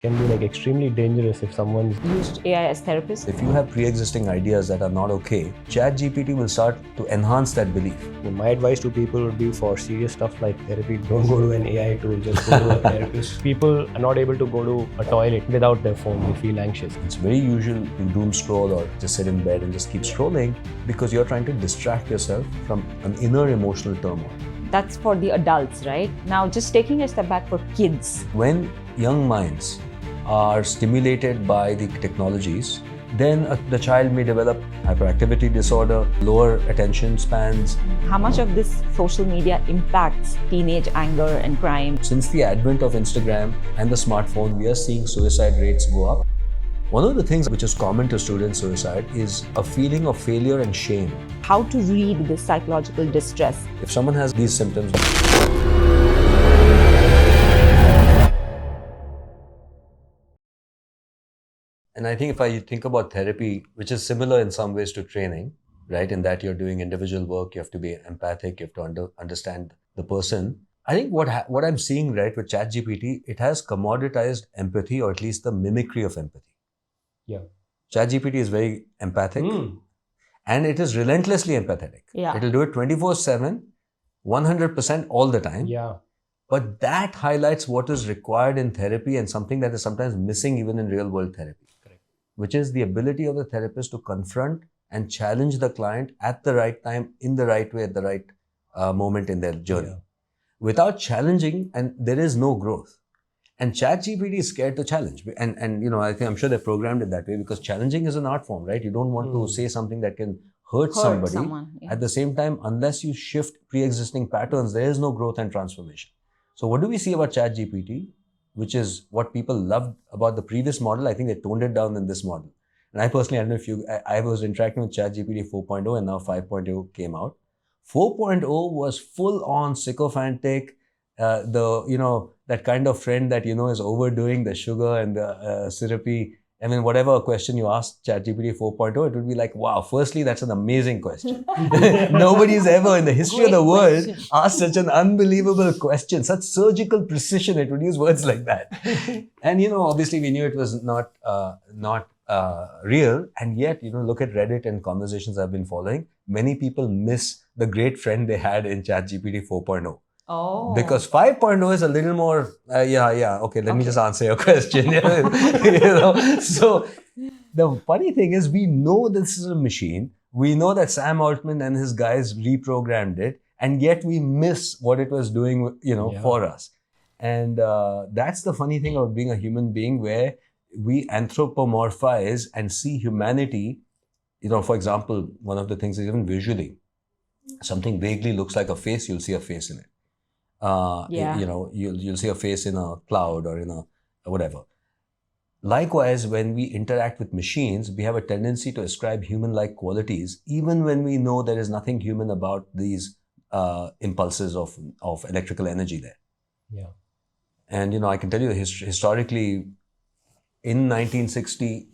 Can be like extremely dangerous if someone's used AI as therapists. If you have pre-existing ideas that are not okay, ChatGPT will start to enhance that belief. My advice to people would be for serious stuff like therapy, don't go to an AI tool, just go to a therapist. People are not able to go to a toilet without their phone, they feel anxious. It's very usual to doom scroll or just sit in bed and just keep scrolling because you're trying to distract yourself from an inner emotional turmoil. That's for the adults, right? Now, just taking a step back for kids. When young minds are stimulated by the technologies, then the child may develop hyperactivity disorder, lower attention spans. How much of this social media impacts teenage anger and crime? Since the advent of Instagram and the smartphone, we are seeing suicide rates go up. One of the things which is common to student suicide is a feeling of failure and shame. How to read this psychological distress? If someone has these symptoms, and I think if I think about therapy, which is similar in some ways to training, right? In that you're doing individual work, you have to be empathic, you have to understand the person. I think what I'm seeing, right, with ChatGPT, it has commoditized empathy, or at least the mimicry of empathy. Yeah. ChatGPT is very empathic and it is relentlessly empathetic. Yeah. It'll do it 24/7, 100% all the time. Yeah. But that highlights what is required in therapy and something that is sometimes missing even in real world therapy. Correct. Which is the ability of the therapist to confront and challenge the client at the right time, in the right way, at the right moment in their journey. Yeah. Without challenging, and there is no growth. And ChatGPT is scared to challenge. And you know, I'm sure they programmed it that way because challenging is an art form, right? You don't want to say something that can hurt somebody. Someone, yeah. At the same time, unless you shift pre-existing patterns, there is no growth and transformation. So what do we see about ChatGPT, which is what people loved about the previous model? I think they toned it down in this model. And I personally, I don't know if you, I was interacting with ChatGPT 4.0 and now 5.0 came out. 4.0 was full on sycophantic, that kind of friend that, is overdoing the sugar and the syrupy. I mean, whatever question you ask ChatGPT 4.0, it would be like, wow, firstly, that's an amazing question. Nobody's ever in the history of the world asked such an unbelievable question, such surgical precision. It would use words like that. And, obviously we knew it was not real. And yet, look at Reddit and conversations I've been following. Many people miss the great friend they had in ChatGPT 4.0. Oh. Because 5.0 is a little more, okay, let me just answer your question. So the funny thing is, we know this is a machine. We know that Sam Altman and his guys reprogrammed it, and yet we miss what it was doing, for us. And that's the funny thing about being a human being, where we anthropomorphize and see humanity. For example, one of the things is even visually, something vaguely looks like a face, you'll see a face in it. You'll see a face in a cloud or in a whatever. Likewise, when we interact with machines, we have a tendency to ascribe human-like qualities, even when we know there is nothing human about these impulses of electrical energy there. Yeah. And, I can tell you historically, in 1960,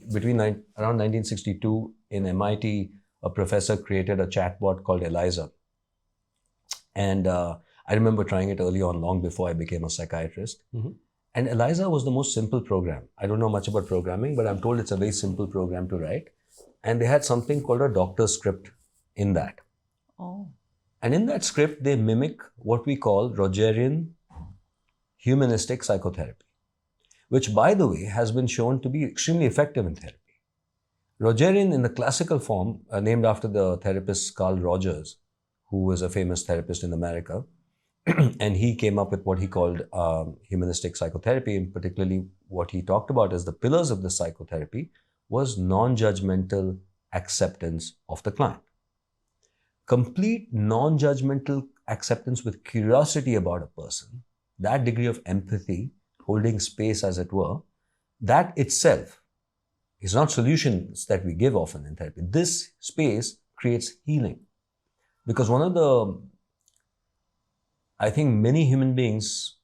around 1962, in MIT, a professor created a chatbot called Eliza. And I remember trying it early on, long before I became a psychiatrist. Mm-hmm. And Eliza was the most simple program. I don't know much about programming, but I'm told it's a very simple program to write. And they had something called a doctor script in that. Oh. And in that script, they mimic what we call Rogerian humanistic psychotherapy, which, by the way, has been shown to be extremely effective in therapy. Rogerian, in the classical form, named after the therapist Carl Rogers, who was a famous therapist in America, and he came up with what he called humanistic psychotherapy, and particularly what he talked about as the pillars of the psychotherapy was non-judgmental acceptance of the client. Complete non-judgmental acceptance with curiosity about a person, that degree of empathy, holding space as it were, that itself is not solutions that we give often in therapy. This space creates healing. Because one of the, I think many human beings,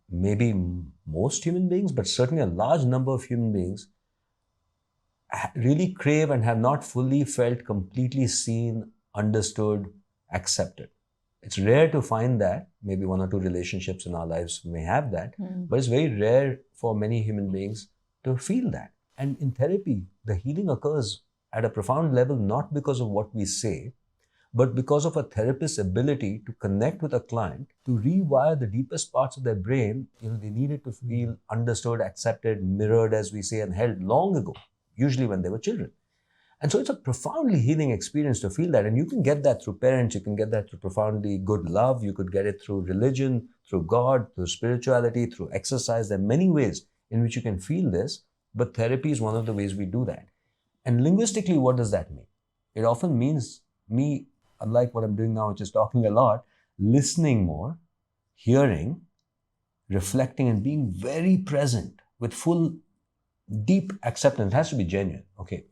maybe most human beings, but certainly a large number of human beings really crave and have not fully felt completely seen, understood, accepted. It's rare to find that. Maybe 1 or 2 relationships in our lives may have that, but it's very rare for many human beings to feel that. And in therapy, the healing occurs at a profound level, not because of what we say, but because of a therapist's ability to connect with a client, to rewire the deepest parts of their brain. They needed to feel understood, accepted, mirrored, as we say, and held long ago, usually when they were children. And so it's a profoundly healing experience to feel that. And you can get that through parents, you can get that through profoundly good love, you could get it through religion, through God, through spirituality, through exercise. There are many ways in which you can feel this, but therapy is one of the ways we do that. And linguistically, what does that mean? It often means me, unlike what I'm doing now, which is talking a lot, listening more, hearing, reflecting, and being very present with full, deep acceptance. It has to be genuine. Okay.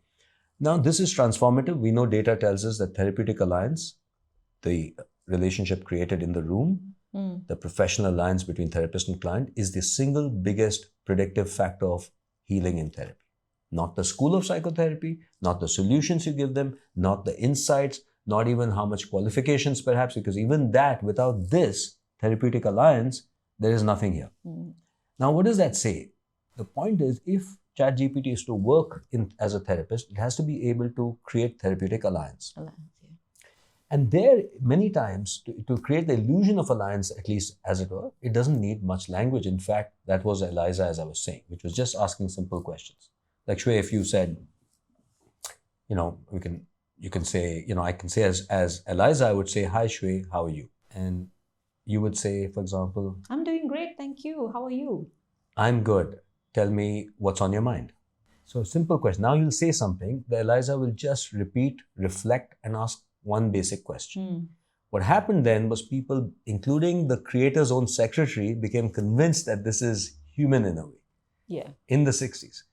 Now, this is transformative. We know data tells us that therapeutic alliance, the relationship created in the room, the professional alliance between therapist and client, is the single biggest predictive factor of healing in therapy. Not the school of psychotherapy, not the solutions you give them, not the insights, not even how much qualifications perhaps, because even that, without this therapeutic alliance, there is nothing here. Now, what does that say? The point is, if ChatGPT is to work as a therapist, it has to be able to create therapeutic alliance. And there, many times, to create the illusion of alliance, at least as it were, it doesn't need much language. In fact, that was Eliza, as I was saying, which was just asking simple questions. Like, Shway, if you said, you can say, I can say as Eliza, I would say, hi, Shway, how are you? And you would say, for example, I'm doing great, thank you. How are you? I'm good. Tell me what's on your mind. So, simple question. Now you'll say something. The Eliza will just repeat, reflect, and ask one basic question. What happened then was people, including the creator's own secretary, became convinced that this is human in a way. In the 60s.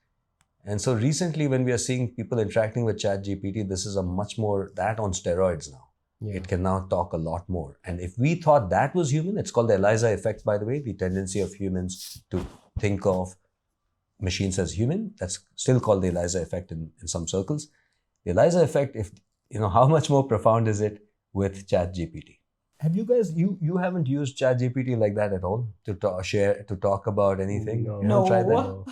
And so recently, when we are seeing people interacting with ChatGPT, this is a much more that on steroids now. It can now talk a lot more. And if we thought that was human, it's called the Eliza effect, by the way, the tendency of humans to think of machines as human. That's still called the Eliza effect in some circles. The Eliza effect, if how much more profound is it with ChatGPT? Have you guys, you haven't used ChatGPT like that at all to talk about anything? No. You haven't tried that? No.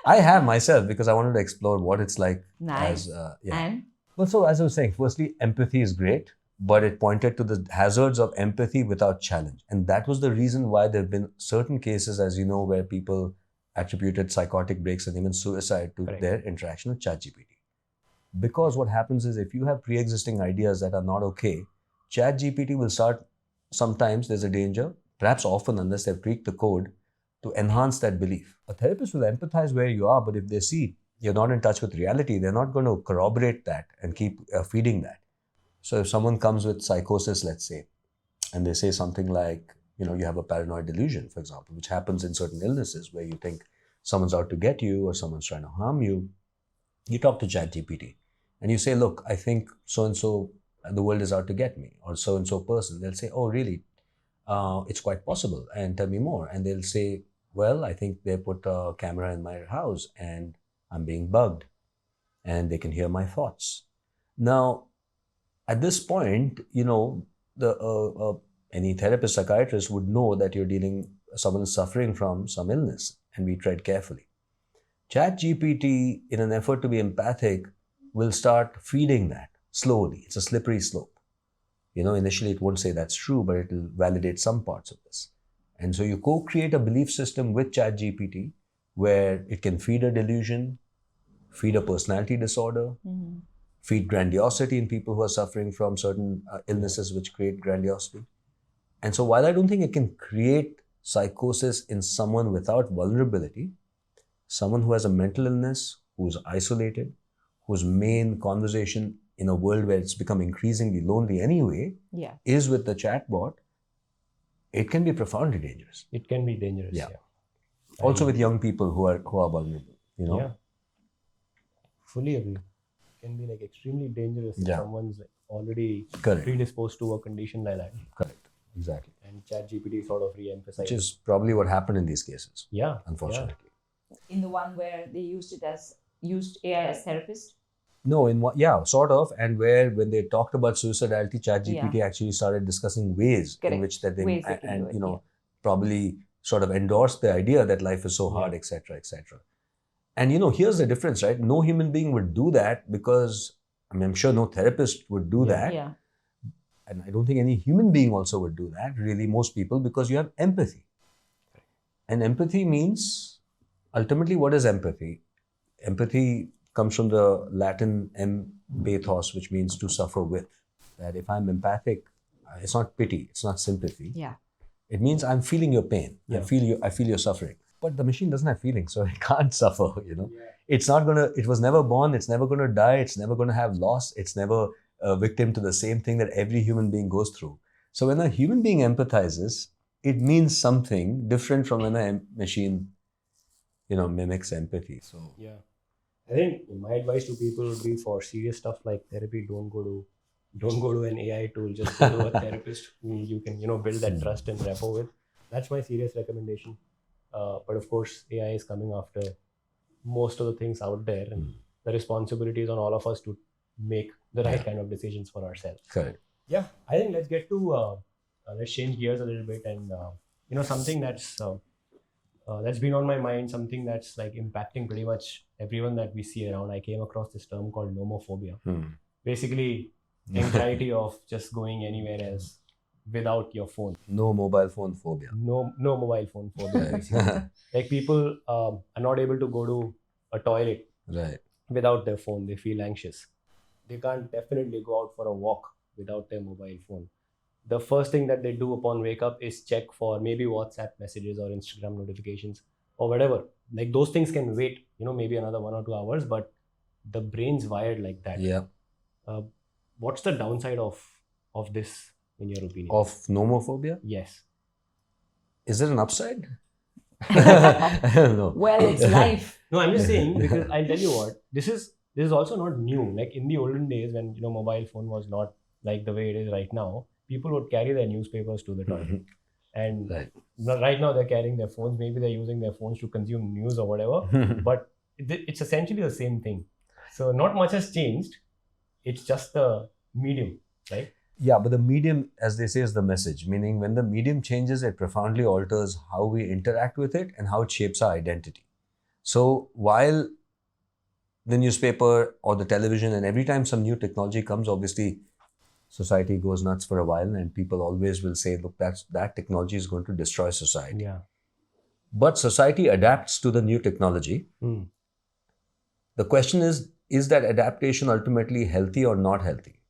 I have myself, because I wanted to explore what it's like. Nice. And? Well, so as I was saying, firstly, empathy is great, but it pointed to the hazards of empathy without challenge. And that was the reason why there have been certain cases, as you know, where people attributed psychotic breaks and even suicide to their interaction with ChatGPT. Because what happens is, if you have pre-existing ideas that are not okay, ChatGPT will start, sometimes there's a danger, perhaps often, unless they've tweaked the code, to enhance that belief. A therapist will empathize where you are, but if they see you're not in touch with reality, they're not going to corroborate that and keep feeding that. So if someone comes with psychosis, let's say, and they say something like, you have a paranoid delusion, for example, which happens in certain illnesses where you think someone's out to get you or someone's trying to harm you, you talk to ChatGPT and you say, look, I think so-and-so, the world is out to get me, or so-and-so person. They'll say, oh, really? It's quite possible. And tell me more. And they'll say, well, I think they put a camera in my house and I'm being bugged and they can hear my thoughts. Now, at this point, any therapist, psychiatrist would know that someone is suffering from some illness, and we tread carefully. ChatGPT, in an effort to be empathic, will start feeding that slowly. It's a slippery slope. Initially it won't say that's true, but it will validate some parts of this. And so you co-create a belief system with ChatGPT where it can feed a delusion, feed a personality disorder, feed grandiosity in people who are suffering from certain illnesses which create grandiosity. And so while I don't think it can create psychosis in someone without vulnerability, someone who has a mental illness, who's isolated, whose main conversation in a world where it's become increasingly lonely anyway, is with the chatbot, it can be profoundly dangerous. It can be dangerous. Also with young people who are vulnerable, Yeah. Fully agree. It can be extremely dangerous if someone's already Correct. predisposed to a condition like that. Correct. Exactly. And ChatGPT sort of re-emphasizes. Which is probably what happened in these cases. Yeah. Unfortunately. In the one where they used AI as therapist? No, yeah, sort of. And when they talked about suicidality, ChatGPT actually started discussing ways in Correct. which that they Ways they can do it, probably sort of endorsed the idea that life is so hard, etc., etc. And here's the difference, right? No human being would do that because I'm sure no therapist would do that, Yeah. and I don't think any human being also would do that. Really, most people, because you have empathy, and empathy means ultimately what is empathy? Empathy comes from the Latin pathos, which means to suffer with. That if I'm empathic, it's not pity, it's not sympathy. Yeah. It means I'm feeling your pain. Yeah. I feel your suffering. But the machine doesn't have feelings, so it can't suffer, It's not gonna, it was never born, it's never gonna die, it's never gonna have loss, it's never a victim to the same thing that every human being goes through. So when a human being empathizes, it means something different from when a machine, mimics empathy. So Yeah. I think my advice to people would be for serious stuff like therapy, don't go to an AI tool, just go to a therapist who you can, build that trust and rapport with. That's my serious recommendation. But of course, AI is coming after most of the things out there, and the responsibility is on all of us to make the right kind of decisions for ourselves. correct. Yeah, I think let's get to let's change gears a little bit, and something that's been on my mind, something that's like impacting pretty much everyone that we see around. I came across this term called nomophobia. Basically, anxiety of just going anywhere else without your phone. No mobile phone phobia. No mobile phone phobia. Basically, like people are not able to go to a toilet Right. without their phone. They feel anxious. They can't definitely go out for a walk without their mobile phone. The first thing that they do upon wake up is check for maybe WhatsApp messages or Instagram notifications or whatever. Like those things can wait, maybe another 1 or 2 hours, but the brain's wired like that. Yeah. What's the downside of this, in your opinion? Of nomophobia? Yes. Is there an upside? I don't know. Well, it's life. No, I'm just saying, because I'll tell you what, this is also not new. Like in the olden days when mobile phone was not like the way it is right now, people would carry their newspapers to the toilet. And right now they're carrying their phones. Maybe they're using their phones to consume news or whatever. But it's essentially the same thing. So not much has changed. It's just the medium, right? Yeah, but the medium, as they say, is the message. Meaning when the medium changes, it profoundly alters how we interact with it and how it shapes our identity. So while the newspaper or the television, and every time some new technology comes, obviously society goes nuts for a while, and people always will say, look, that technology is going to destroy society. Yeah. But society adapts to the new technology. The question is that adaptation ultimately healthy or not healthy?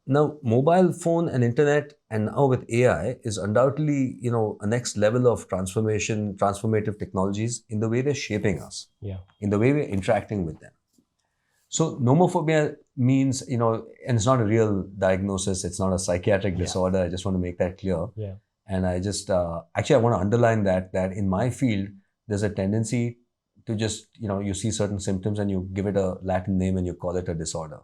Now, mobile phone and internet, and now with AI, is undoubtedly, a next level of transformative technologies in the way they're shaping us, in the way we're interacting with them. So nomophobia means, and it's not a real diagnosis, it's not a psychiatric disorder. I just want to make that clear. Yeah. And I just, actually, I want to underline that in my field, there's a tendency to just, you see certain symptoms and you give it a Latin name and you call it a disorder.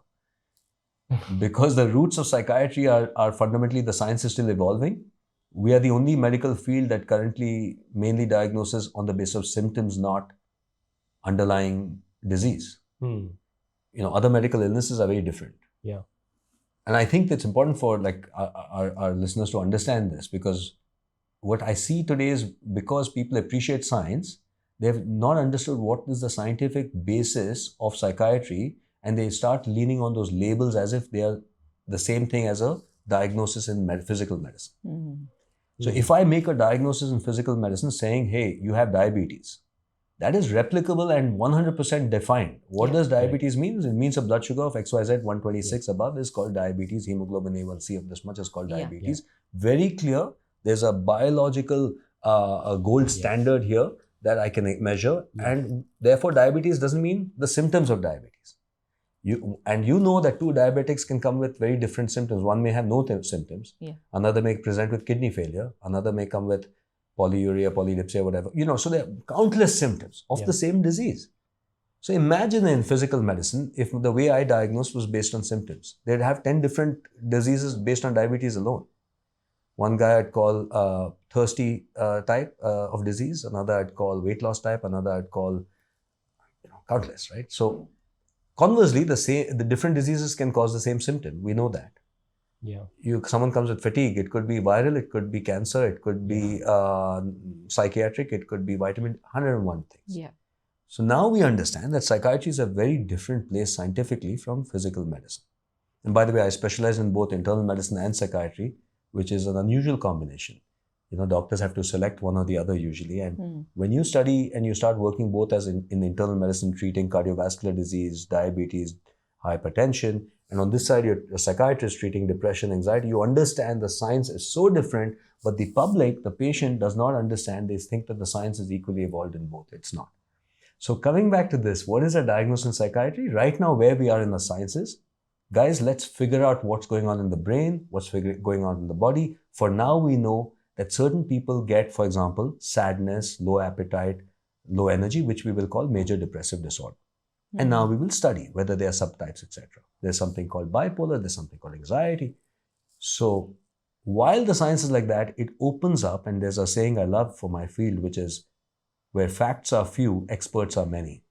Because the roots of psychiatry are fundamentally, the science is still evolving. We are the only medical field that currently mainly diagnoses on the basis of symptoms, not underlying disease. Other medical illnesses are very different. Yeah. And I think it's important for our listeners to understand this, because what I see today is, because people appreciate science, they have not understood what is the scientific basis of psychiatry, and they start leaning on those labels as if they are the same thing as a diagnosis in physical medicine. So if I make a diagnosis in physical medicine saying, hey, you have diabetes, that is replicable and 100% defined. What does diabetes mean? It means a blood sugar of XYZ 126 above is called diabetes. Hemoglobin A1C of this much is called diabetes. Very clear. There's a biological a gold standard here that I can measure. And therefore, diabetes doesn't mean the symptoms of diabetes. You know that two diabetics can come with very different symptoms. One may have no symptoms. Another may present with kidney failure. Another may come with polyuria, polydipsia, whatever. So there are countless symptoms of the same disease. So imagine in physical medicine, if the way I diagnosed was based on symptoms, they'd have 10 different diseases based on diabetes alone. One guy I'd call thirsty type of disease. Another I'd call weight loss type. Another I'd call countless, right? So Conversely, the different diseases can cause the same symptom. We know that. Yeah. Someone comes with fatigue. It could be viral. It could be cancer. It could be psychiatric. It could be vitamin. 101 things. Yeah. So now we understand that psychiatry is a very different place scientifically from physical medicine. And by the way, I specialize in both internal medicine and psychiatry, which is an unusual combination. Doctors have to select one or the other usually. And when you study and you start working both as in internal medicine, treating cardiovascular disease, diabetes, hypertension, and on this side, you're a psychiatrist treating depression, anxiety, you understand the science is so different, but the public, the patient does not understand. They think that the science is equally evolved in both. It's not. So coming back to this, what is a diagnosis in psychiatry? Right now, where we are in the sciences, guys, let's figure out what's going on in the brain, what's going on in the body. For now, we know that certain people get, for example, sadness, low appetite, low energy, which we will call major depressive disorder. And now we will study whether there are subtypes, etc. There's something called bipolar, there's something called anxiety. So while the science is like that, it opens up, and there's a saying I love for my field, which is, where facts are few, experts are many.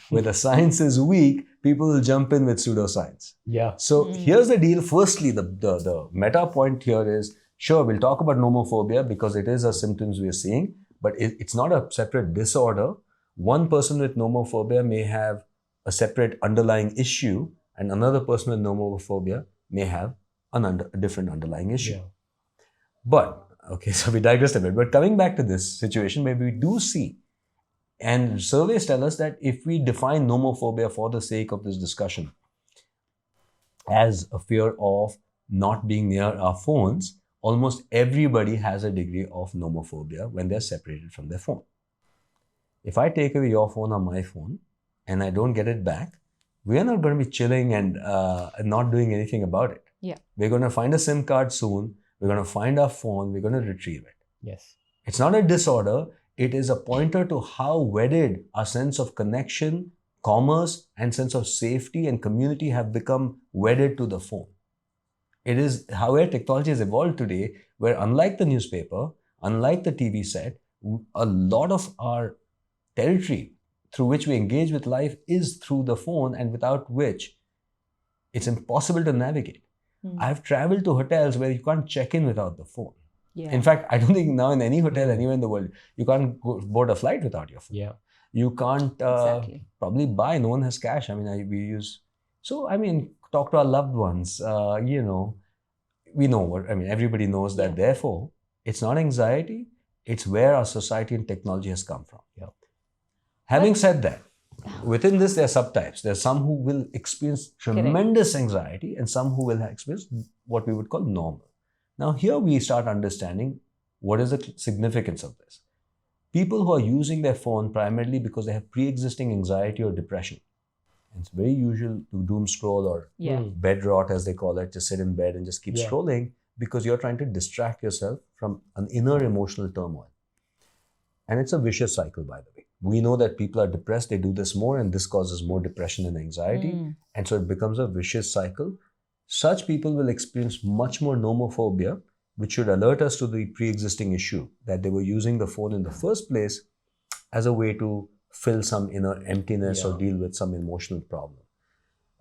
Where the science is weak, people will jump in with pseudoscience. Yeah. So here's the deal. Firstly, the meta point here is, sure, we'll talk about nomophobia because it is a symptoms we are seeing, but it's not a separate disorder. One person with nomophobia may have a separate underlying issue, and another person with nomophobia may have a different underlying issue. Yeah. But, okay, so we digressed a bit. But coming back to this situation where we do see, and surveys tell us that if we define nomophobia for the sake of this discussion as a fear of not being near our phones, almost everybody has a degree of nomophobia when they're separated from their phone. If I take away your phone or my phone and I don't get it back, we're not going to be chilling and not doing anything about it. Yeah. We're going to find a SIM card soon. We're going to find our phone. We're going to retrieve it. Yes. It's not a disorder. It is a pointer to how wedded our sense of connection, commerce, and sense of safety and community have become wedded to the phone. It is how our technology has evolved today, where unlike the newspaper, unlike the TV set, a lot of our territory through which we engage with life is through the phone, and without which it's impossible to navigate. I've traveled to hotels where you can't check in without the phone. Yeah. In fact, I don't think now in any hotel anywhere in the world, you can't board a flight without your phone. Yeah. You can't Exactly. probably buy. No one has cash. Talk to our loved ones. We know what, everybody knows that. Yeah. Therefore, it's not anxiety. It's where our society and technology has come from. Yeah. Having said that, within this, there are subtypes. There are some who will experience tremendous anxiety and some who will experience what we would call normal. Now, here we start understanding what is the significance of this. People who are using their phone primarily because they have pre-existing anxiety or depression. And it's very usual to doom scroll or bed rot, as they call it, just sit in bed and just keep scrolling because you're trying to distract yourself from an inner emotional turmoil. And it's a vicious cycle, by the way. We know that people are depressed, they do this more, and this causes more depression and anxiety. And so it becomes a vicious cycle. Such people will experience much more nomophobia, which should alert us to the pre-existing issue that they were using the phone in the first place as a way to fill some inner emptiness or deal with some emotional problem.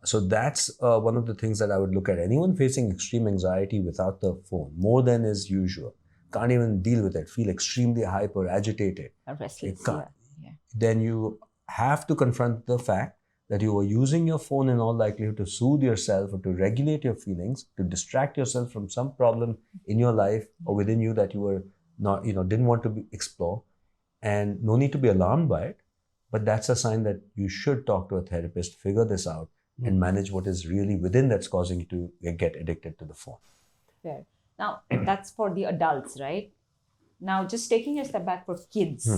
So that's one of the things that I would look at. Anyone facing extreme anxiety without the phone, more than is usual, can't even deal with it, feel extremely hyper, agitated. Restless. Then you have to confront the fact that you are using your phone in all likelihood to soothe yourself or to regulate your feelings, to distract yourself from some problem in your life or within you that you were not, didn't want to explore. And no need to be alarmed by it, but that's a sign that you should talk to a therapist, figure this out, and manage what is really within that's causing you to get addicted to the phone. Fair. Now, that's for the adults, right? Now, just taking a step back for kids.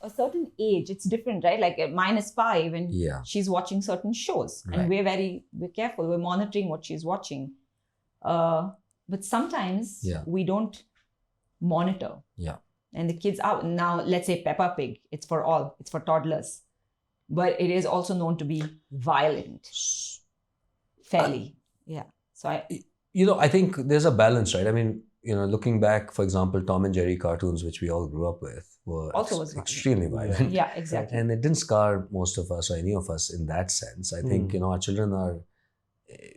A certain age, it's different, right? Like mine is 5 and she's watching certain shows and we're careful. We're monitoring what she's watching. But sometimes we don't monitor. Yeah. And the kids out now, let's say Peppa Pig, it's for toddlers, but it is also known to be violent, fairly. So I think there's a balance, right? looking back, for example, Tom and Jerry cartoons, which we all grew up with, were Also was violent. extremely violent. Yeah, exactly. And it didn't scar most of us or any of us in that sense. I think, our children are,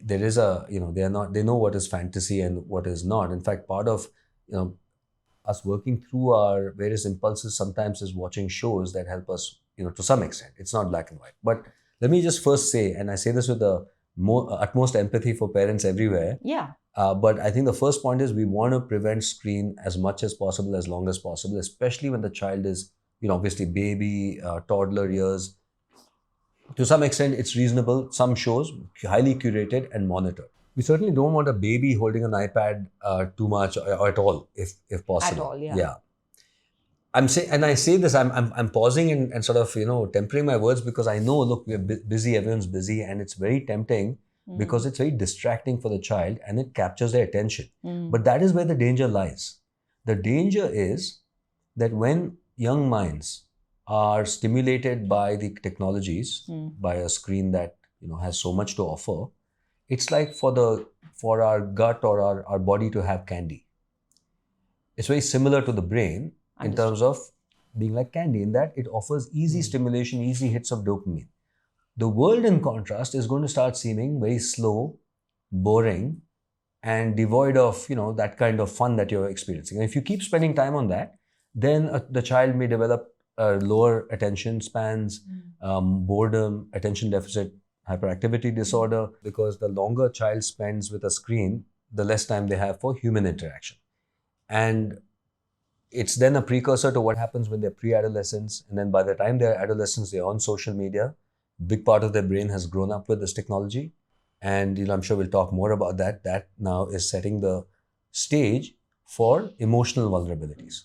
there is a, they know what is fantasy and what is not. In fact, part of, us working through our various impulses sometimes is watching shows that help us, to some extent. It's not black and white. But let me just first say, and I say this with the utmost empathy for parents everywhere. Yeah. But I think the first point is we want to prevent screen as much as possible, as long as possible, especially when the child is, obviously baby, toddler years. To some extent, it's reasonable. Some shows, highly curated and monitored. We certainly don't want a baby holding an iPad too much or at all, if possible. At all, yeah. Yeah. I say this, I'm pausing and sort of, tempering my words because I know, look, we're busy, everyone's busy, and it's very tempting because it's very distracting for the child and it captures their attention. But that is where the danger lies. The danger is that when young minds are stimulated by the technologies, by a screen that, has so much to offer, it's like for our gut or our body to have candy. It's very similar to the brain in terms of being like candy, in that it offers easy stimulation, easy hits of dopamine. The world, in contrast, is going to start seeming very slow, boring, and devoid of, that kind of fun that you're experiencing. And if you keep spending time on that, then the child may develop lower attention spans, boredom, attention deficit hyperactivity disorder, because the longer a child spends with a screen, the less time they have for human interaction. And it's then a precursor to what happens when they're pre-adolescents. And then by the time they're adolescents, they're on social media. Big part of their brain has grown up with this technology. And I'm sure we'll talk more about that. That now is setting the stage for emotional vulnerabilities,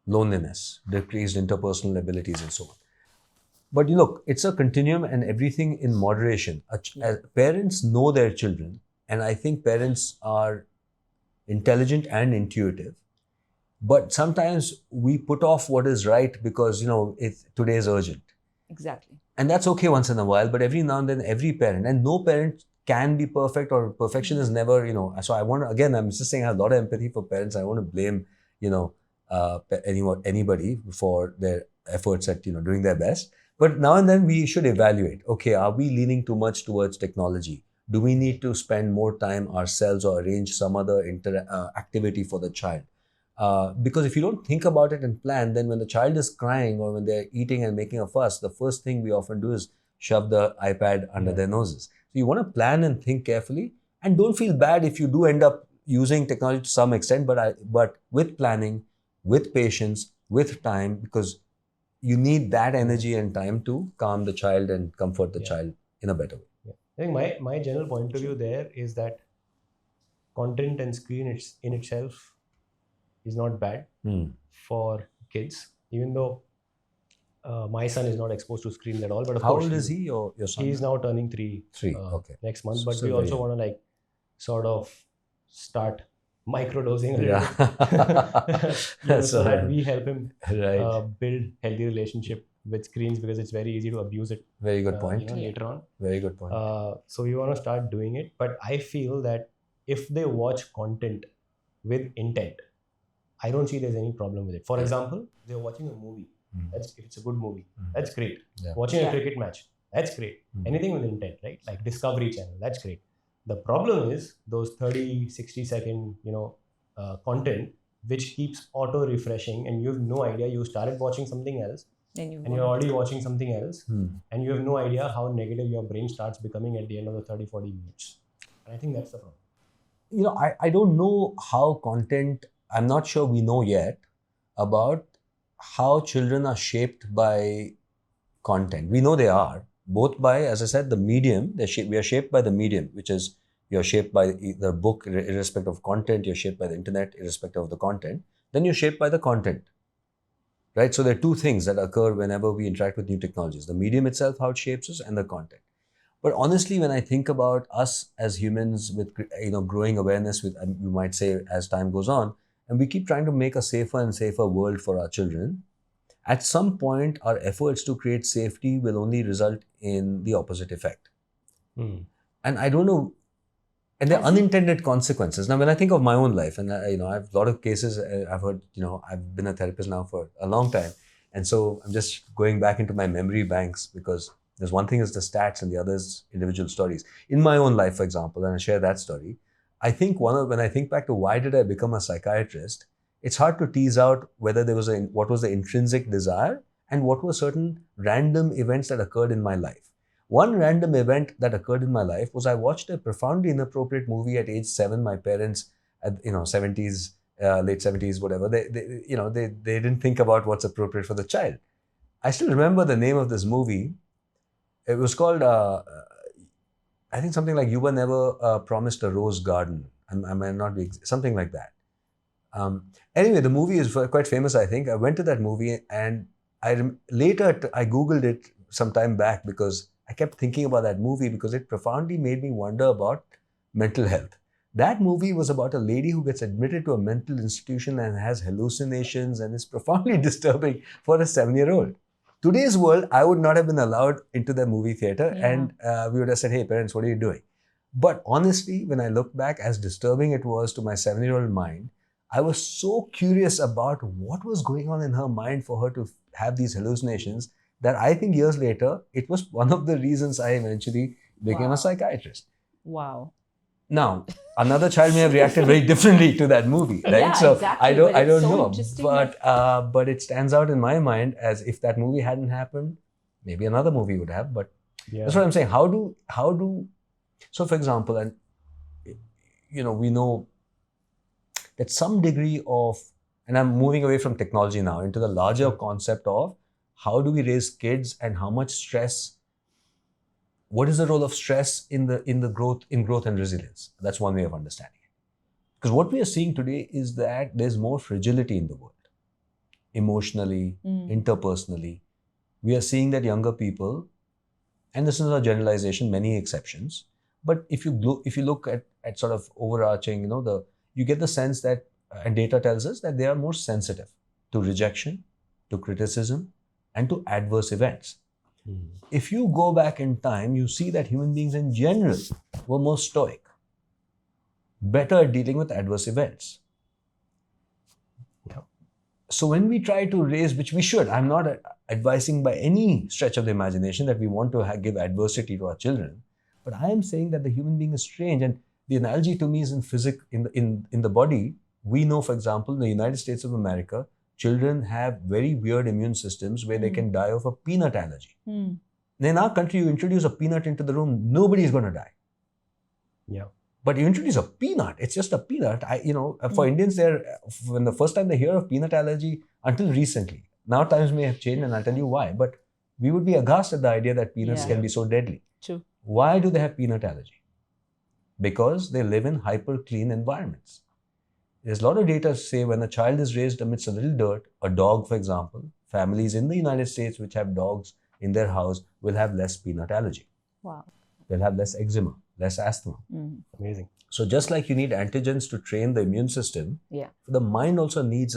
loneliness, decreased interpersonal abilities, and so on. But look, it's a continuum and everything in moderation. Parents know their children, and I think parents are intelligent and intuitive. But sometimes we put off what is right because, today is urgent. Exactly. And that's okay once in a while, but every now and then, every parent, and no parent can be perfect, or perfection is never, So I want to, again, I'm just saying I have a lot of empathy for parents. I want to blame, anybody for their efforts at, doing their best. But now and then we should evaluate, okay, are we leaning too much towards technology? Do we need to spend more time ourselves or arrange some other activity for the child? Because if you don't think about it and plan, then when the child is crying or when they're eating and making a fuss, the first thing we often do is shove the iPad under their noses. So you want to plan and think carefully, and don't feel bad if you do end up using technology to some extent, but with planning, with patience, with time, because you need that energy and time to calm the child and comfort the child in a better way. Yeah. I think my general point of view there is that content and screen in itself is not bad for kids, even though my son is not exposed to screens at all. But of How course, old is he, your son? He's now turning 3 okay. next month. But So we also want to sort of start microdosing a little bit, so that we help him build healthy relationship with screens, because it's very easy to abuse it. Very good point. Later on. Very good point. So we want to start doing it. But I feel that if they watch content with intent, I don't see there's any problem with it. For example, they're watching a movie. If it's a good movie, that's great. Yeah. Watching a cricket match, that's great. Anything with intent, right? Like Discovery Channel, that's great. The problem is those 30, 60 second, content, which keeps auto refreshing, and you have no idea. You started watching something else, and you're already watching something else, and you have no idea how negative your brain starts becoming at the end of the 30, 40 minutes. And I think that's the problem. I don't know how content, I'm not sure we know yet about how children are shaped by content. We know they are, both by, as I said, the medium. We are shaped by the medium, which is you're shaped by the book, irrespective of content. You're shaped by the internet, irrespective of the content. Then you're shaped by the content, right? So there are two things that occur whenever we interact with new technologies: the medium itself, how it shapes us, and the content. But honestly, when I think about us as humans with growing awareness, with, you might say, as time goes on, and we keep trying to make a safer and safer world for our children, at some point, our efforts to create safety will only result in the opposite effect. And I don't know, And there are unintended consequences. Now, when I think of my own life, and I have a lot of cases, I've heard, I've been a therapist now for a long time. And so I'm just going back into my memory banks, because there's one thing is the stats and the other is individual stories. In my own life, for example, and I share that story, I think when I think back to why did I become a psychiatrist, it's hard to tease out whether there was what was the intrinsic desire and what were certain random events that occurred in my life. One random event that occurred in my life was I watched a profoundly inappropriate movie at age 7. My parents, at 70s, late 70s, whatever, they didn't think about what's appropriate for the child. I still remember the name of this movie. It was called, I think something like You Were Never Promised a Rose Garden. I might not be, something like that. Anyway, the movie is quite famous, I think. I went to that movie and later I Googled it some time back because I kept thinking about that movie because it profoundly made me wonder about mental health. That movie was about a lady who gets admitted to a mental institution and has hallucinations and is profoundly disturbing for a 7-year-old. Today's world, I would not have been allowed into the movie theater and we would have said, hey parents, what are you doing? But honestly, when I look back, as disturbing it was to my 7-year-old mind, I was so curious about what was going on in her mind for her to have these hallucinations that I think years later, it was one of the reasons I eventually became a psychiatrist. Wow. Now, another child may have reacted very differently to that movie, right? Yeah, so exactly. I don't so know, but it stands out in my mind as if that movie hadn't happened, maybe another movie would have. But that's what I'm saying. How do so, for example, and we know that some degree of, and I'm moving away from technology now into the larger concept of how do we raise kids and how much stress. What is the role of stress in growth and resilience? That's one way of understanding it. Because what we are seeing today is that there's more fragility in the world, emotionally, interpersonally. We are seeing that younger people, and this is a generalization, many exceptions, but if you look at sort of overarching, you get the sense that, and data tells us that they are more sensitive to rejection, to criticism, and to adverse events. If you go back in time, you see that human beings in general were more stoic, better at dealing with adverse events. So when we try to raise, which we should, I'm not advising by any stretch of the imagination that we want to give adversity to our children, but I am saying that the human being is strange, and the analogy to me is in physics, in the body. We know, for example, in the United States of America, children have very weird immune systems where they can die of a peanut allergy. In our country, you introduce a peanut into the room, nobody is going to die. Yeah. But you introduce a peanut, it's just a peanut. For Indians, when the first time they hear of peanut allergy, until recently, now times may have changed and I'll tell you why, but we would be aghast at the idea that peanuts can be so deadly. True. Why do they have peanut allergy? Because they live in hyper clean environments. There's a lot of data to say when a child is raised amidst a little dirt, a dog, for example, families in the United States which have dogs in their house will have less peanut allergy. Wow. They'll have less eczema, less asthma. Amazing. So just like you need antigens to train the immune system, the mind also needs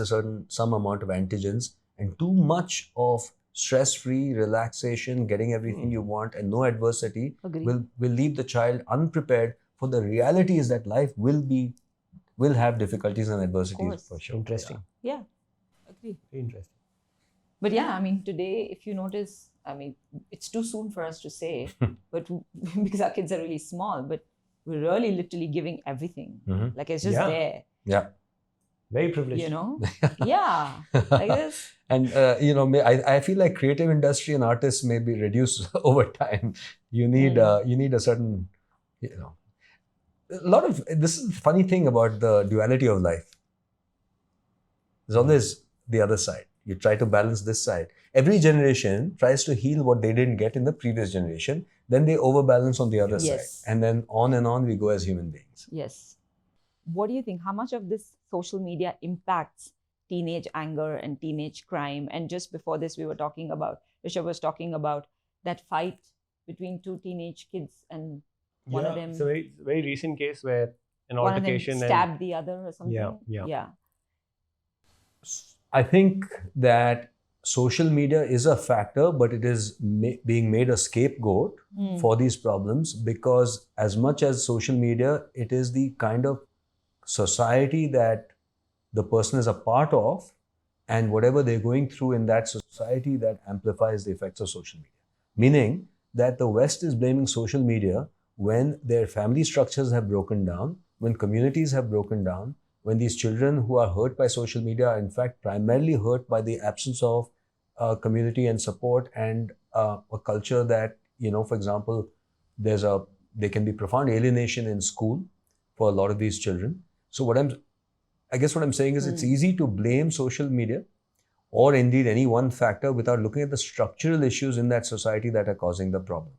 some amount of antigens, and too much of stress-free relaxation, getting everything you want and no adversity will leave the child unprepared for the reality is that life will have difficulties and adversities for sure. Interesting. Yeah. Agree. Interesting. But yeah, I mean, today, if you notice, I mean, it's too soon for us to say, but because our kids are really small, but we're really literally giving everything. Like it's just there. Yeah. Very privileged. Yeah. Like this. And, I feel like creative industry and artists may be reduced over time. You need a certain, a lot of, this is the funny thing about the duality of life. There's always the other side. You try to balance this side. Every generation tries to heal what they didn't get in the previous generation. Then they overbalance on the other side. And then on and on we go as human beings. Yes. What do you think? How much of this social media impacts teenage anger and teenage crime? And just before this, Rishabh was talking about that fight between two teenage kids, and one of them... It's a very, very recent case where an altercation... One of them stabbed the other or something. Yeah. I think that social media is a factor, but it is being made a scapegoat for these problems, because as much as social media, it is the kind of society that the person is a part of, and whatever they're going through in that society, that amplifies the effects of social media. Meaning that the West is blaming social media when their family structures have broken down, when communities have broken down, when these children who are hurt by social media are in fact primarily hurt by the absence of community and support, and a culture that, for example, there can be profound alienation in school for a lot of these children. So I guess what I'm saying is, it's easy to blame social media or indeed any one factor without looking at the structural issues in that society that are causing the problem.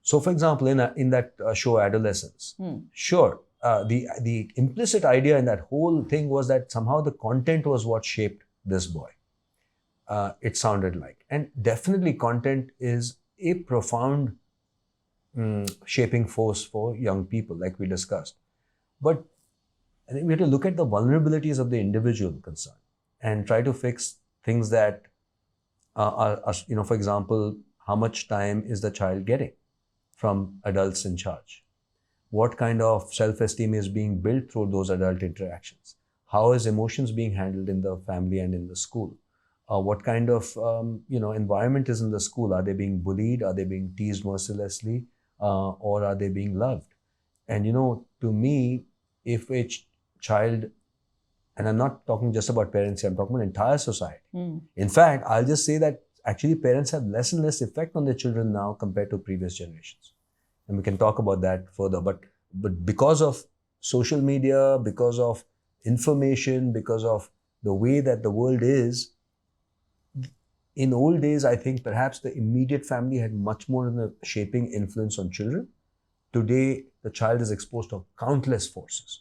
So, for example, in that show Adolescence, sure, the implicit idea in that whole thing was that somehow the content was what shaped this boy. It sounded like. And definitely content is a profound shaping force for young people, like we discussed. But I think we have to look at the vulnerabilities of the individual concerned and try to fix things that are, for example, how much time is the child getting from adults in charge? What kind of self-esteem is being built through those adult interactions? How is emotions being handled in the family and in the school? What kind of environment is in the school? Are they being bullied? Are they being teased mercilessly? Or are they being loved? And to me, if a child, and I'm not talking just about parents here, I'm talking about entire society. In fact, I'll just say that actually parents have less and less effect on their children now compared to previous generations. And we can talk about that further. But because of social media, because of information, because of the way that the world is, in old days, I think perhaps the immediate family had much more of a shaping influence on children. Today, the child is exposed to countless forces.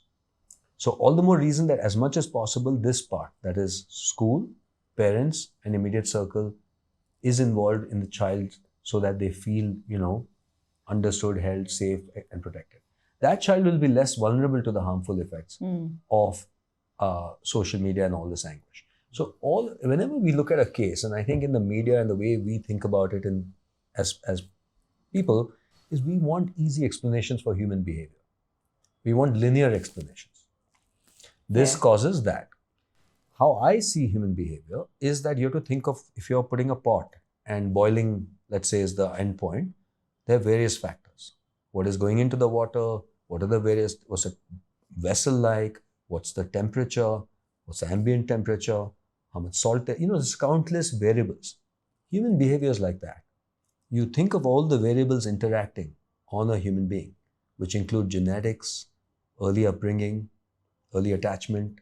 So all the more reason that as much as possible, this part, that is school, parents, and immediate circle, is involved in the child so that they feel, understood, held, safe, and protected. That child will be less vulnerable to the harmful effects of social media and all this anguish. So whenever we look at a case, and I think in the media and the way we think about it as people, is we want easy explanations for human behavior. We want linear explanations. This causes that. How I see human behavior is that you have to think of, if you're putting a pot and boiling, let's say, is the end point, there are various factors. What is going into the water? What's the vessel like? What's the temperature? What's the ambient temperature? How much salt? There's countless variables. Human behavior is like that. You think of all the variables interacting on a human being, which include genetics, early upbringing, early attachment,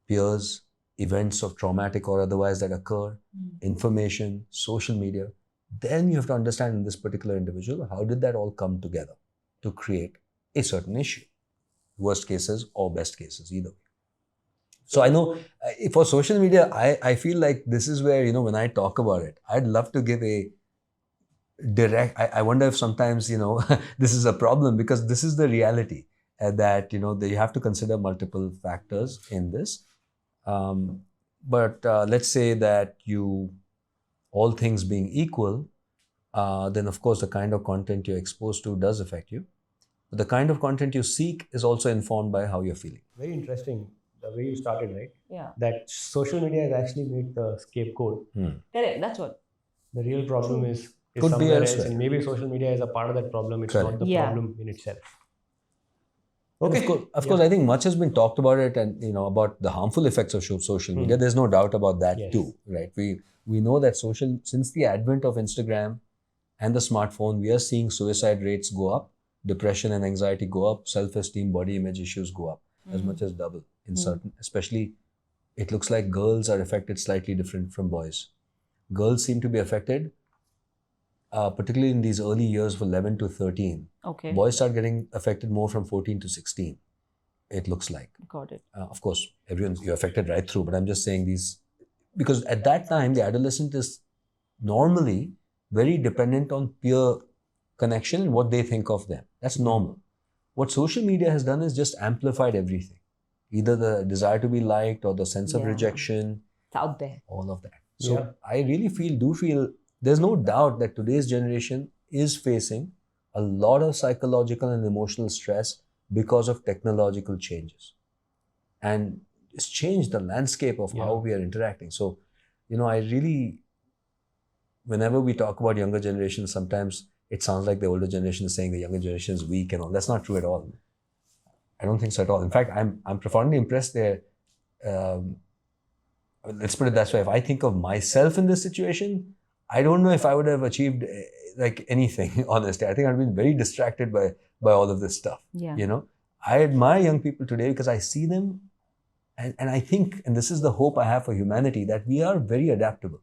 peers, events of traumatic or otherwise that occur, information, social media. Then you have to understand in this particular individual, how did that all come together to create a certain issue? Worst cases or best cases, either way. So I know for social media, I feel like this is where, when I talk about it, I'd love to give a direct, I wonder if sometimes, this is a problem, because this is the reality that, that you have to consider multiple factors in this. But let's say that all things being equal, then of course the kind of content you're exposed to does affect you. But the kind of content you seek is also informed by how you're feeling. Very interesting, the way you started, right? Yeah. That social media has actually made the scapegoat. Correct, that's what. The real problem is Could be somewhere else, elsewhere. and maybe social media is a part of that problem. It's not the problem in itself. Okay. Of course, I think much has been talked about it, and about the harmful effects of social media. There's no doubt about that too, right? We know that since the advent of Instagram and the smartphone, we are seeing suicide rates go up, depression and anxiety go up, self-esteem, body image issues go up as much as double in certain. Especially, it looks like girls are affected slightly different from boys. Girls seem to be affected, particularly in these early years of 11 to 13. Okay. Boys start getting affected more from 14 to 16, it looks like. Got it. Of course, you're affected right through, but I'm just saying these, because at that time, the adolescent is normally very dependent on peer connection and what they think of them. That's normal. What social media has done is just amplified everything. Either the desire to be liked or the sense of rejection. It's out there. All of that. So I really do feel there's no doubt that today's generation is facing a lot of psychological and emotional stress because of technological changes. And it's changed the landscape of how we are interacting. So, I really, whenever we talk about younger generations, sometimes it sounds like the older generation is saying the younger generation is weak and all. That's not true at all. I don't think so at all. In fact, I'm profoundly impressed there. Let's put it that way. If I think of myself in this situation, I don't know if I would have achieved like anything, honestly. I think I've been very distracted by all of this stuff. I admire young people today because I see them and I think, and this is the hope I have for humanity, that we are very adaptable.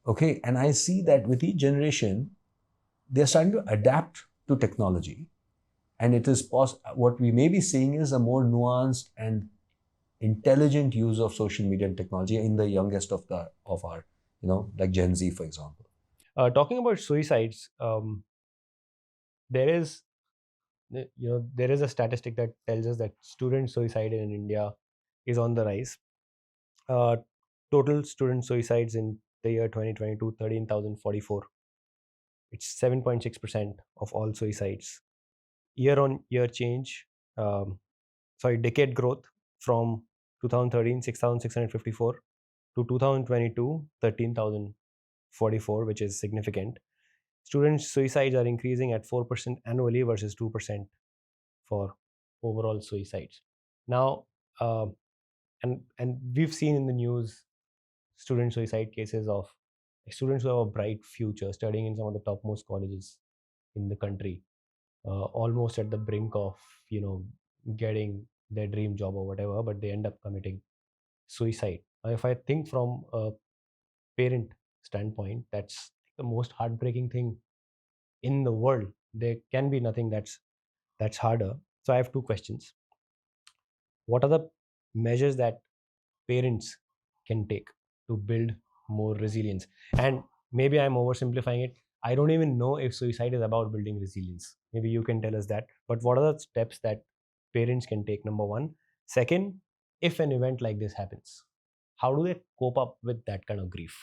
Okay, and I see that with each generation, they're starting to adapt to technology. And it is what we may be seeing is a more nuanced and intelligent use of social media and technology in the youngest of our, like Gen Z, for example. Talking about suicides, there is a statistic that tells us that student suicide in India is on the rise. Total student suicides in the year 2022, 13,044. It's 7.6% of all suicides. Year-on-year change, decade growth from 2013, 6,654 to 2022, 13,044, which is significant. Student suicides are increasing at 4% annually versus 2% for overall suicides. Now, and we've seen in the news student suicide cases of students who have a bright future studying in some of the topmost colleges in the country, almost at the brink of getting their dream job or whatever, but they end up committing suicide. If I think from a parent standpoint, that's the most heartbreaking thing in the world. There can be nothing that's harder. So I have two questions. What are the measures that parents can take to build more resilience? And maybe I'm oversimplifying it. I don't even know if suicide is about building resilience. Maybe you can tell us that. But what are the steps that parents can take? Number one. Second, if an event like this happens, how do they cope up with that kind of grief?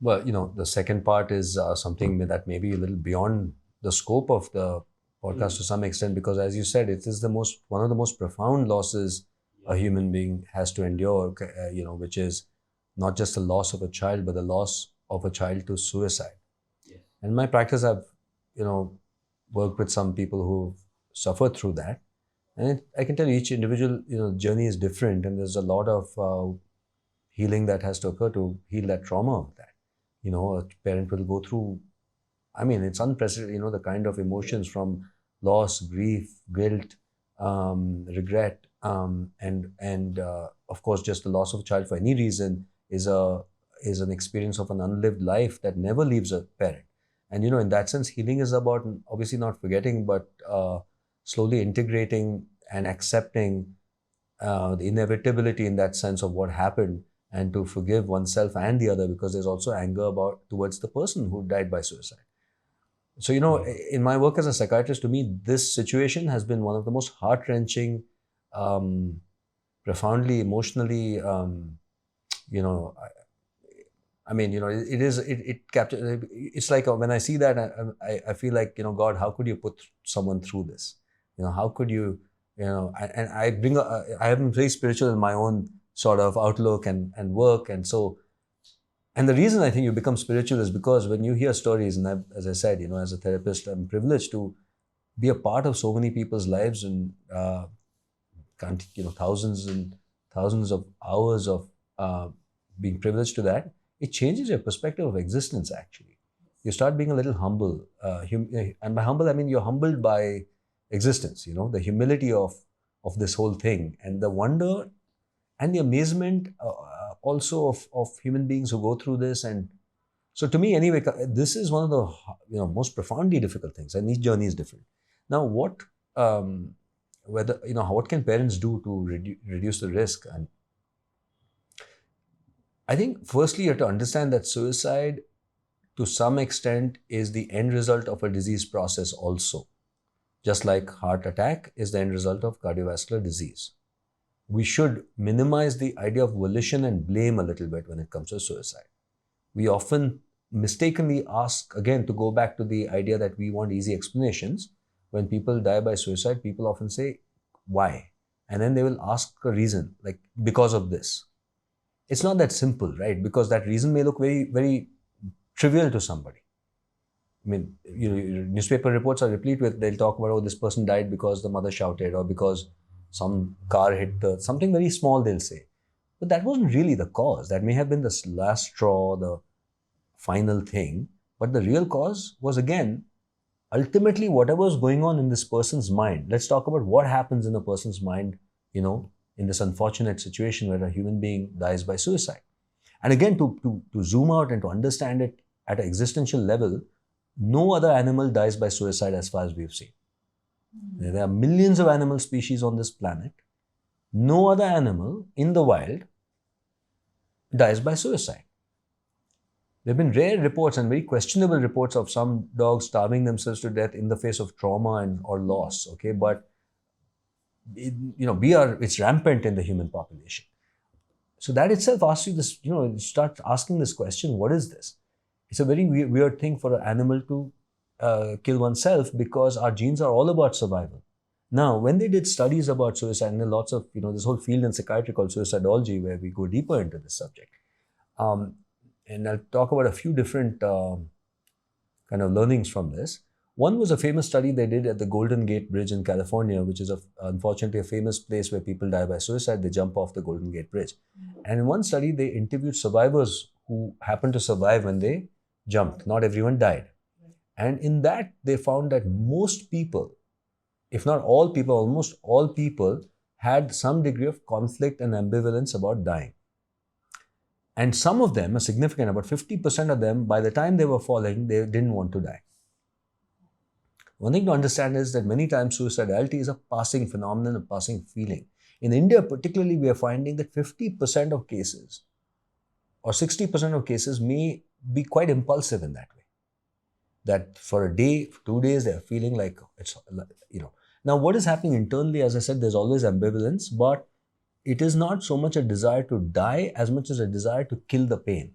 Well, the second part is something that may be a little beyond the scope of the podcast to some extent, because as you said, it is one of the most profound losses a human being has to endure, which is not just the loss of a child, but the loss of a child to suicide. Yes. And in my practice, I've, worked with some people who've suffered through that. And I can tell you each individual, journey is different, and there's a lot of healing that has to occur to heal that trauma of that. A parent will go through, it's unprecedented, the kind of emotions from loss, grief, guilt, regret, and of course, just the loss of a child for any reason is an experience of an unlived life that never leaves a parent. And, in that sense, healing is about obviously not forgetting, but slowly integrating and accepting the inevitability in that sense of what happened, and to forgive oneself and the other, because there's also anger towards the person who died by suicide. So, in my work as a psychiatrist, to me, this situation has been one of the most heart-wrenching, profoundly emotionally, it captures, it's like when I see that, I feel like, God, how could you put someone through this? How could you, and I am very spiritual in my own sort of outlook and work. And so, and the reason I think you become spiritual is because when you hear stories, and as I said, as a therapist, I'm privileged to be a part of so many people's lives, and thousands and thousands of hours of being privileged to that. It changes your perspective of existence, actually. You start being a little humble. And by humble, I mean you're humbled by existence, the humility of this whole thing, and the wonder and the amazement also of human beings who go through this. And so to me, anyway, this is one of the most profoundly difficult things, and each journey is different. Now, what can parents do to reduce the risk? And I think firstly you have to understand that suicide to some extent is the end result of a disease process also, just like heart attack is the end result of cardiovascular disease. we should minimize the idea of volition and blame a little bit when it comes to suicide. We often mistakenly ask, again, to go back to the idea that we want easy explanations. When people die by suicide, people often say, why? And then they will ask a reason, like, because of this. It's not that simple, right? Because that reason may look very, very trivial to somebody. I mean, newspaper reports are replete with, they'll talk about, oh, this person died because the mother shouted, or because some car hit something very small, they'll say. But that wasn't really the cause. That may have been the last straw, the final thing. But the real cause was, again, ultimately whatever was going on in this person's mind. Let's talk about what happens in a person's mind, in this unfortunate situation where a human being dies by suicide. And again, to zoom out and to understand it at an existential level, no other animal dies by suicide as far as we've seen. There are millions of animal species on this planet. No other animal in the wild dies by suicide. There have been rare reports and very questionable reports of some dogs starving themselves to death in the face of trauma or loss. Okay, but it's rampant in the human population. So that itself asks you this. You start asking this question: what is this? It's a very weird thing for an animal to kill oneself, because our genes are all about survival. Now, when they did studies about suicide, and there are lots of, this whole field in psychiatry called suicidology, where we go deeper into this subject. And I'll talk about a few different kind of learnings from this. One was a famous study they did at the Golden Gate Bridge in California, which is unfortunately a famous place where people die by suicide. They jump off the Golden Gate Bridge. And in one study, they interviewed survivors who happened to survive when they jumped. Not everyone died. And in that, they found that most people, if not all people, almost all people had some degree of conflict and ambivalence about dying. And some of them, a significant, about 50% of them, by the time they were falling, they didn't want to die. One thing to understand is that many times suicidality is a passing phenomenon, a passing feeling. In India particularly, we are finding that 50% of cases or 60% of cases may be quite impulsive in that way. That for a day, for 2 days, they're feeling like it's, Now, what is happening internally, as I said, there's always ambivalence, but it is not so much a desire to die as much as a desire to kill the pain.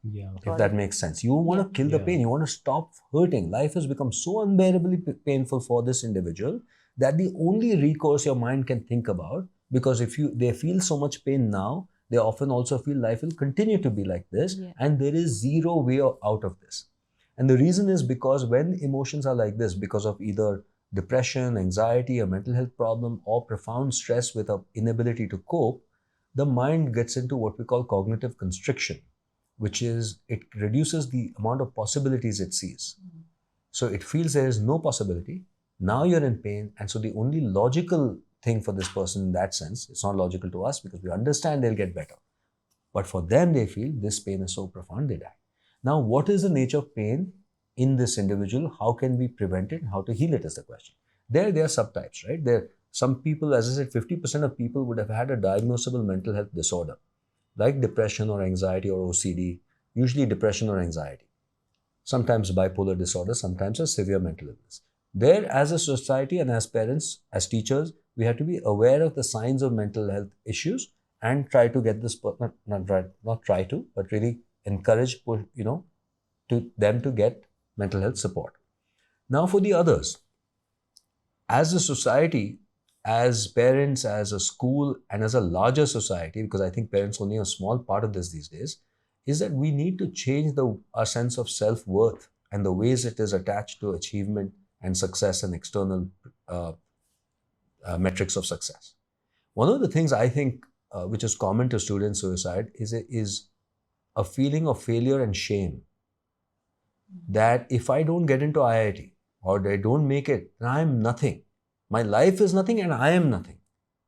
Yeah. If that makes sense. You want to kill the pain. You want to stop hurting. Life has become so unbearably painful for this individual that the only recourse your mind can think about, because if they feel so much pain now, they often also feel life will continue to be like this, and there is zero way out of this. And the reason is because when emotions are like this, because of either depression, anxiety, a mental health problem, or profound stress with an inability to cope, the mind gets into what we call cognitive constriction, which is it reduces the amount of possibilities it sees. So it feels there is no possibility. Now you're in pain. And so the only logical thing for this person in that sense, it's not logical to us because we understand they'll get better. But for them, they feel this pain is so profound, they die. Now, what is the nature of pain in this individual? How can we prevent it? How to heal it is the question. There are subtypes, right? Some people, as I said, 50% of people would have had a diagnosable mental health disorder, like depression or anxiety or OCD, usually depression or anxiety, sometimes bipolar disorder, sometimes a severe mental illness. There, as a society and as parents, as teachers, we have to be aware of the signs of mental health issues and try to get this, not try to, but really encourage, to them to get mental health support. Now for the others, as a society, as parents, as a school, and as a larger society, because I think parents only a small part of this these days, is that we need to change our sense of self-worth and the ways it is attached to achievement and success and external metrics of success. One of the things I think which is common to student suicide is a feeling of failure and shame. That if I don't get into IIT or I don't make it, then I am nothing. My life is nothing and I am nothing.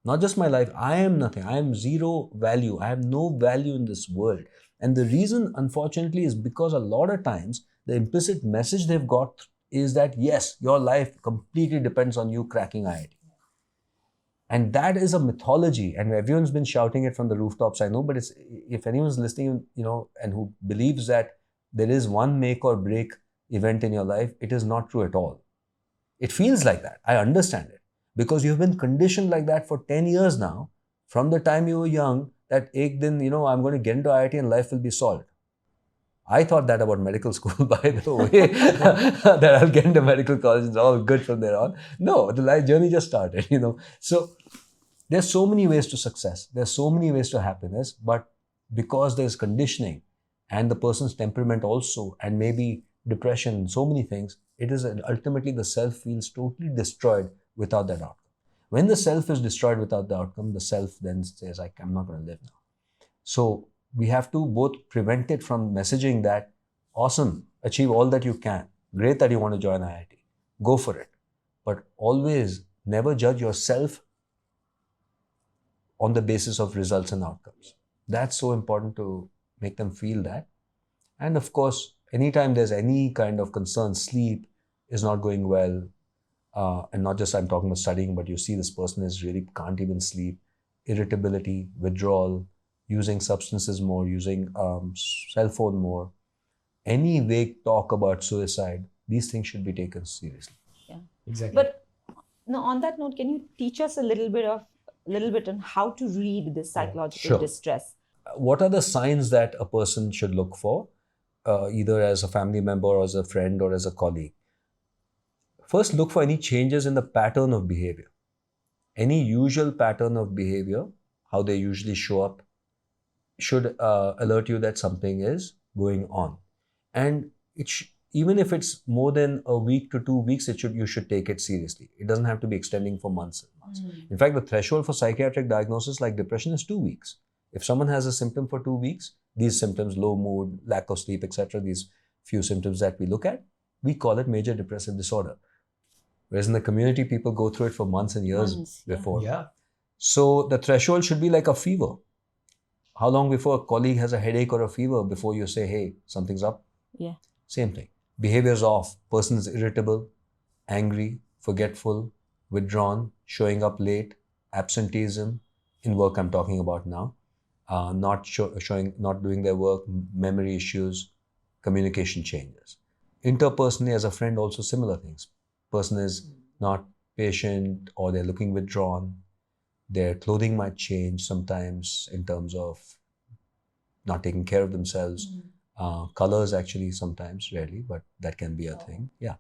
Not just my life, I am nothing. I am zero value. I have no value in this world. And the reason, unfortunately, is because a lot of times the implicit message they've got is that, yes, your life completely depends on you cracking IIT. And that is a mythology, and everyone's been shouting it from the rooftops, I know, but if anyone's listening, and who believes that there is one make or break event in your life, it is not true at all. It feels like that. I understand it. because you've been conditioned like that for 10 years now, from the time you were young, that ek din, I'm going to get into IIT and life will be solved. I thought that about medical school, by the way, that I'll get into medical college, it's all good from there on. No, the life journey just started, So there's so many ways to success. There's so many ways to happiness, but because there's conditioning and the person's temperament also, and maybe depression, so many things, it is ultimately the self feels totally destroyed without that outcome. When the self is destroyed without the outcome, the self then says, I'm not going to live now. So we have to both prevent it from messaging that, awesome, achieve all that you can, great that you want to join IIT, go for it. But always never judge yourself on the basis of results and outcomes. That's so important to make them feel that. And of course, anytime there's any kind of concern, sleep is not going well, and not just I'm talking about studying, but you see this person is really can't even sleep, irritability, withdrawal, using substances more, using cell phone more, any vague talk about suicide, these things should be taken seriously. Yeah, exactly. But no, on that note, can you teach us a little bit on how to read this psychological distress? What are the signs that a person should look for, either as a family member or as a friend or as a colleague? First, look for any changes in the pattern of behavior. Any usual pattern of behavior, how they usually show up, should alert you that something is going on. And even if it's more than a week to 2 weeks, you should take it seriously. It doesn't have to be extending for months and months. In fact, the threshold for psychiatric diagnosis like depression is 2 weeks. If someone has a symptom for 2 weeks, these symptoms, low mood, lack of sleep, etc., these few symptoms that we look at, we call it major depressive disorder. Whereas in the community, people go through it for months and years before. Yeah. So the threshold should be like a fever. How long before a colleague has a headache or a fever before you say, hey, something's up? Yeah. Same thing. Behavior's off. Person is irritable, angry, forgetful, withdrawn, showing up late, absenteeism. In work, I'm talking about now. Not doing their work, memory issues, communication changes. Interpersonally, as a friend, also similar things. Person is not patient, or they're looking withdrawn. Their clothing might change sometimes in terms of not taking care of themselves. Colors actually sometimes, rarely, but that can be a thing. Yeah.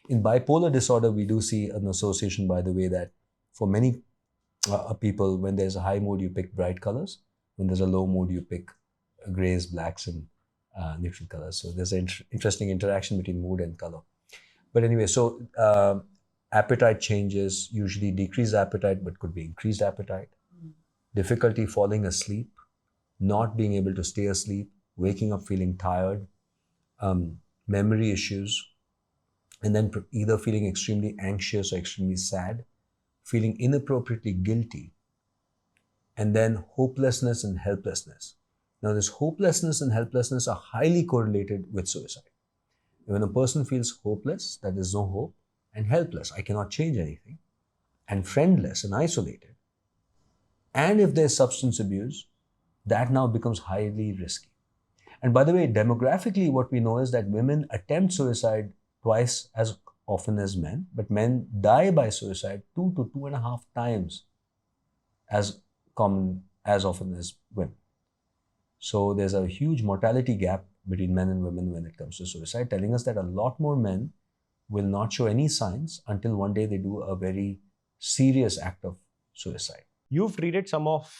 In bipolar disorder, we do see an association, by the way, that for many people, when there's a high mood, you pick bright colors. When there's a low mood, you pick grays, blacks, and neutral colors. So there's an interesting interaction between mood and color. But anyway, so appetite changes, usually decreased appetite, but could be increased appetite. Difficulty falling asleep, not being able to stay asleep, waking up feeling tired, memory issues, and then either feeling extremely anxious or extremely sad, feeling inappropriately guilty, and then hopelessness and helplessness. Now, this hopelessness and helplessness are highly correlated with suicide. When a person feels hopeless, that there's no hope, and helpless, I cannot change anything, and friendless and isolated, and if there's substance abuse, that now becomes highly risky. And by the way, demographically, what we know is that women attempt suicide twice as often as men, but men die by suicide 2 to 2.5 times as often as women. So there's a huge mortality gap between men and women when it comes to suicide, telling us that a lot more men will not show any signs until one day they do a very serious act of suicide. You've treated some of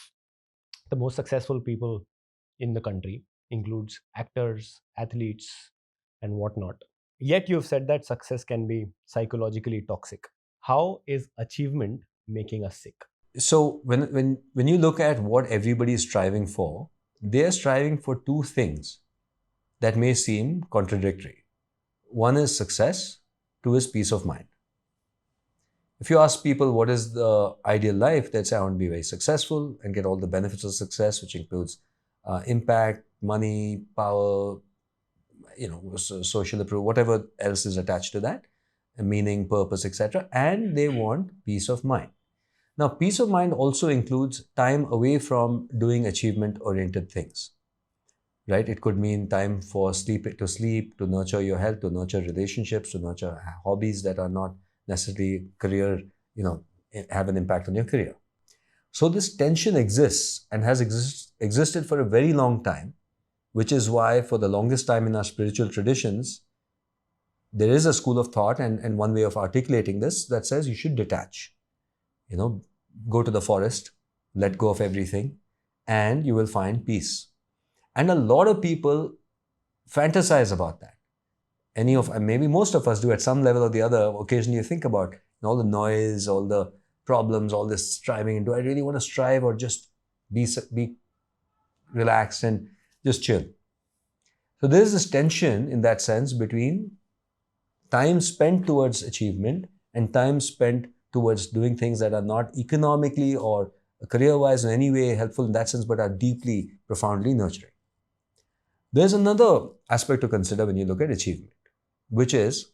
the most successful people in the country, includes actors, athletes, and whatnot. Yet you've said that success can be psychologically toxic. How is achievement making us sick? So when you look at what everybody is striving for, they're striving for two things that may seem contradictory. One is success, two is peace of mind. If you ask people what is the ideal life, they'd say, I want to be very successful and get all the benefits of success, which includes impact, money, power, social approval, whatever else is attached to that, meaning, purpose, etc. And they want peace of mind. Now, peace of mind also includes time away from doing achievement-oriented things, right? It could mean time for sleep, to nurture your health, to nurture relationships, to nurture hobbies that are not necessarily career, have an impact on your career. So this tension exists and has existed for a very long time, which is why for the longest time in our spiritual traditions, there is a school of thought and one way of articulating this that says you should detach. Go to the forest, let go of everything, and you will find peace. And a lot of people fantasize about that. Maybe most of us do at some level or the other. Occasionally you think about all the noise, all the problems, all this striving. Do I really want to strive or just be relaxed and just chill? So there is this tension in that sense between time spent towards achievement and time spent towards doing things that are not economically or career-wise in any way helpful in that sense, but are deeply, profoundly nurturing. There's another aspect to consider when you look at achievement, which is,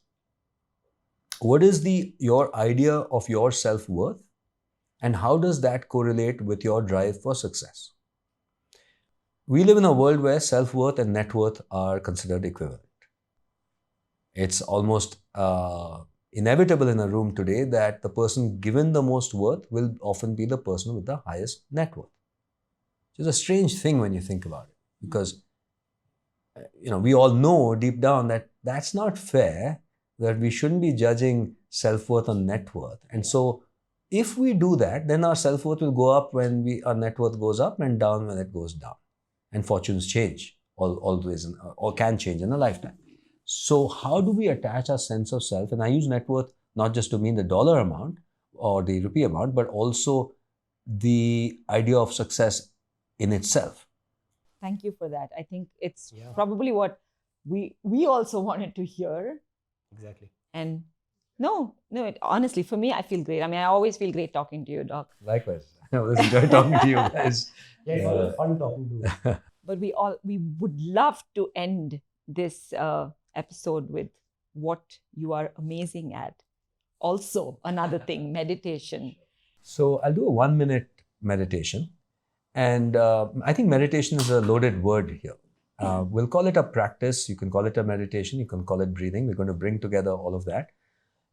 what is your idea of your self-worth and how does that correlate with your drive for success? We live in a world where self-worth and net worth are considered equivalent. It's almost inevitable in a room today that the person given the most worth will often be the person with the highest net worth. Which is a strange thing when you think about it, because we all know deep down that that's not fair, that we shouldn't be judging self-worth on net worth. And so if we do that, then our self-worth will go up when our net worth goes up and down when it goes down. And fortunes change always, or can change in a lifetime. So how do we attach our sense of self? And I use net worth not just to mean the dollar amount or the rupee amount, but also the idea of success in itself. Thank you for that. I think it's probably what we also wanted to hear. Exactly. And honestly, for me, I feel great. I always feel great talking to you, Doc. Likewise. I always enjoy talking to you guys. It's always fun talking to you. But we would love to end this episode with what you are amazing at. Also, another thing, meditation. So I'll do a 1-minute meditation. And I think meditation is a loaded word here. We'll call it a practice. You can call it a meditation. You can call it breathing. We're going to bring together all of that.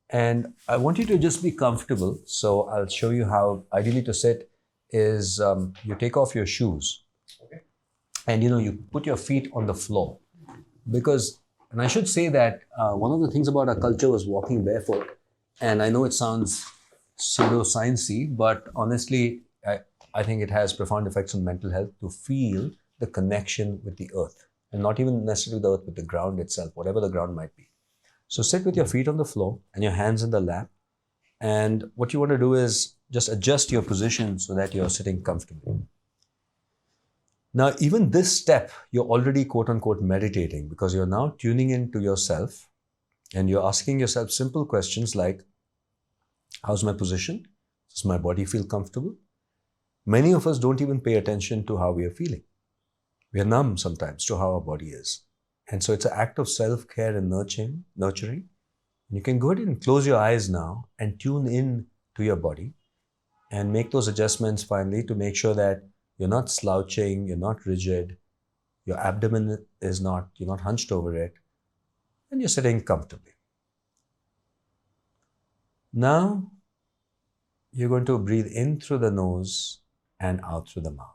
And I want you to just be comfortable. So I'll show you how ideally to sit is you take off your shoes. Okay. And you put your feet on the floor. And I should say that one of the things about our culture was walking barefoot. And I know it sounds pseudo-sciencey, but honestly, I think it has profound effects on mental health to feel the connection with the earth. And not even necessarily the earth, but the ground itself, whatever the ground might be. So sit with your feet on the floor and your hands in the lap. And what you want to do is just adjust your position so that you're sitting comfortably. Now, even this step, you're already quote unquote meditating, because you're now tuning into yourself and you're asking yourself simple questions like, how's my position? Does my body feel comfortable? Many of us don't even pay attention to how we are feeling. We are numb sometimes to how our body is. And so it's an act of self-care and nurturing. You can go ahead and close your eyes now and tune in to your body and make those adjustments finally to make sure that you're not slouching, you're not rigid, your abdomen is not, you're not hunched over it, and you're sitting comfortably. Now, you're going to breathe in through the nose and out through the mouth.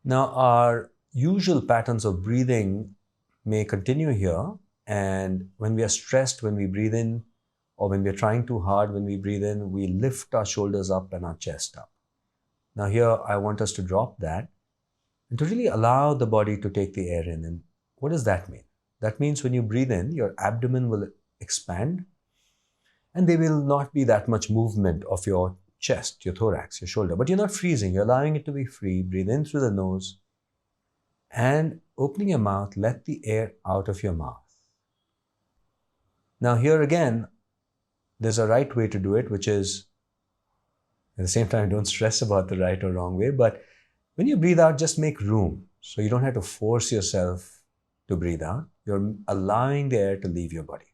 Now, our usual patterns of breathing may continue here, and when we are stressed, when we breathe in, or when we're trying too hard, when we breathe in, we lift our shoulders up and our chest up. Now here, I want us to drop that and to really allow the body to take the air in. And what does that mean? That means when you breathe in, your abdomen will expand and there will not be that much movement of your chest, your thorax, your shoulder. But you're not freezing, you're allowing it to be free. Breathe in through the nose and opening your mouth, let the air out of your mouth. Now here again, there's a right way to do it, which is, at the same time, don't stress about the right or wrong way, but when you breathe out, just make room. So you don't have to force yourself to breathe out. You're allowing the air to leave your body.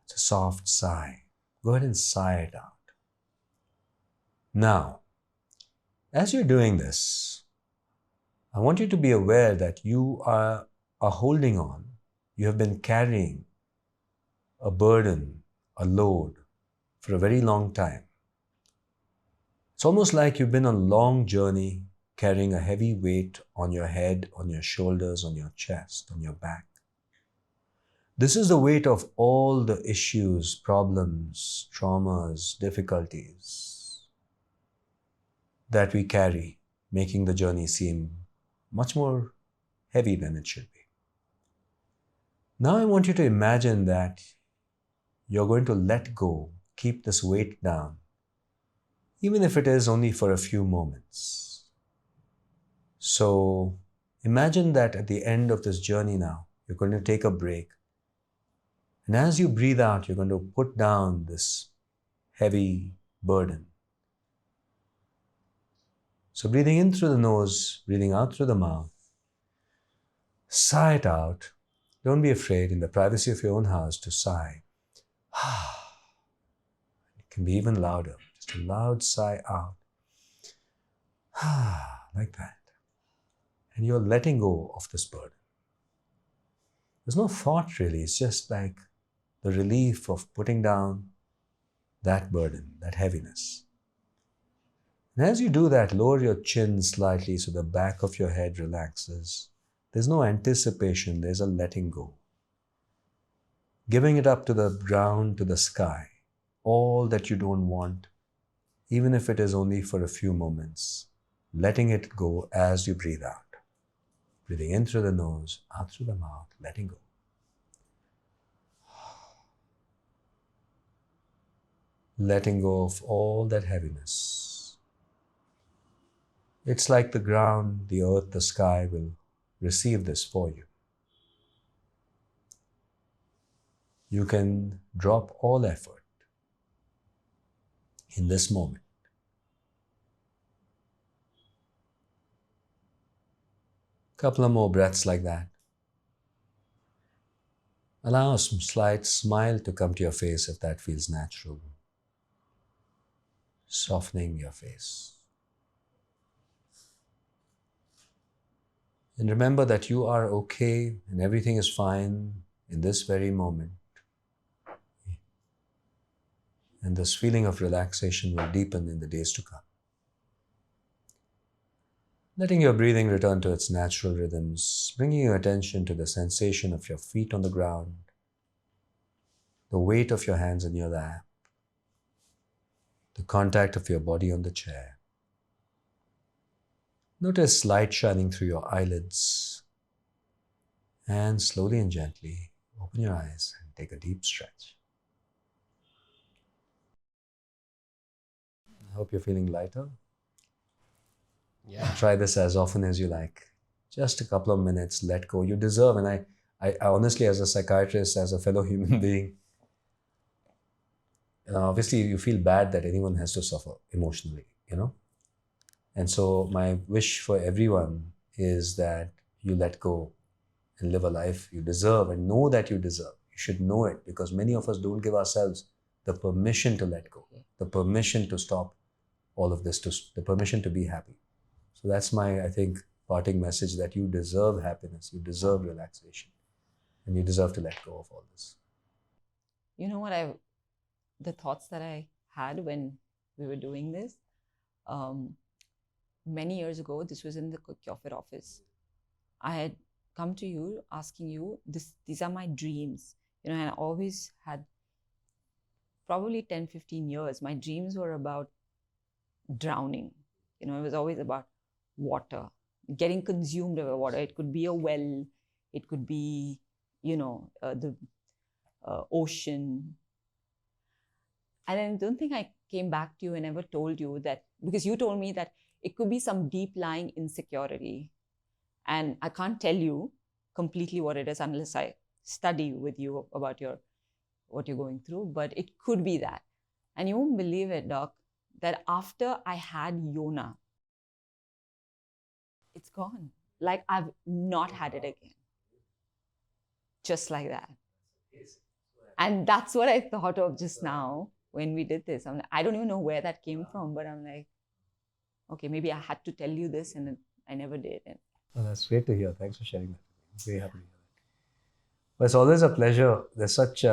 It's a soft sigh. Go ahead and sigh it out. Now, as you're doing this, I want you to be aware that you are holding on. you have been carrying a burden, a load for a very long time. It's almost like you've been on a long journey carrying a heavy weight on your head, on your shoulders, on your chest, on your back. This is the weight of all the issues, problems, traumas, difficulties that we carry, making the journey seem much more heavy than it should be. Now I want you to imagine that you're going to let go, keep this weight down, even if it is only for a few moments. So imagine that at the end of this journey now, you're going to take a break. And as you breathe out, you're going to put down this heavy burden. So breathing in through the nose, breathing out through the mouth. Sigh it out. Don't be afraid in the privacy of your own house to sigh. It can be even louder. Just a loud sigh out. Like that. And you're letting go of this burden. There's no thought really. It's just like the relief of putting down that burden, that heaviness. And as you do that, lower your chin slightly so the back of your head relaxes. There's no anticipation, there's a letting go. Giving it up to the ground, to the sky. All that you don't want, even if it is only for a few moments. Letting it go as you breathe out. Breathing in through the nose, out through the mouth, letting go. Letting go of all that heaviness. It's like the ground, the earth, the sky will receive this for you. You can drop all effort in this moment. Couple of more breaths like that. Allow a slight smile to come to your face if that feels natural. Softening your face. And remember that you are okay and everything is fine in this very moment. And this feeling of relaxation will deepen in the days to come. Letting your breathing return to its natural rhythms, bringing your attention to the sensation of your feet on the ground, the weight of your hands in your lap, the contact of your body on the chair. Notice light shining through your eyelids, and slowly and gently open your eyes and take a deep stretch. I hope you're feeling lighter. Yeah. Try this as often as you like. Just a couple of minutes, let go. You deserve, and I honestly, as a psychiatrist, as a fellow human being, obviously you feel bad that anyone has to suffer emotionally, And so my wish for everyone is that you let go and live a life you deserve and know that you deserve. You should know it because many of us don't give ourselves the permission to let go, the permission to stop all of this, the permission to be happy. So that's my, I think, parting message, that you deserve happiness, you deserve relaxation, and you deserve to let go of all this. You know what the thoughts that I had when we were doing this, many years ago, this was in the Kyofit office. I had come to you asking you, these are my dreams. And I always had, probably 10, 15 years, my dreams were about drowning. It was always about water, getting consumed by water. It could be a well, it could be, the ocean. And I don't think I came back to you and ever told you that, because you told me that it could be some deep lying insecurity. And I can't tell you completely what it is unless I study with you about what you're going through, but it could be that. And you won't believe it, Doc, that after I had Yona, it's gone. Like I've not had it again. Just like that. And that's what I thought of just now when we did this. I don't even know where that came from, but I'm like, okay, maybe I had to tell you this and I never did. Oh, that's great to hear. Thanks for sharing that. I'm very happy to hear that. But it's always a pleasure. There's such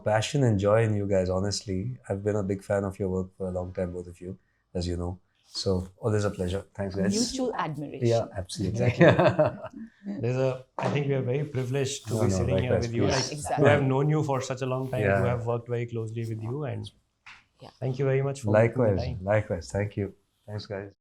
passion and joy in you guys. Honestly, I've been a big fan of your work for a long time, both of you, as you know. So always a pleasure. Thanks, guys. Mutual admiration. Yeah, absolutely. Exactly. I think we are very privileged to be sitting here with you. Yes. Who have known you for such a long time, Yeah. who have worked very closely with you, and Yeah. thank you very much for making the Likewise. time. Likewise. Thank you. Thanks, guys.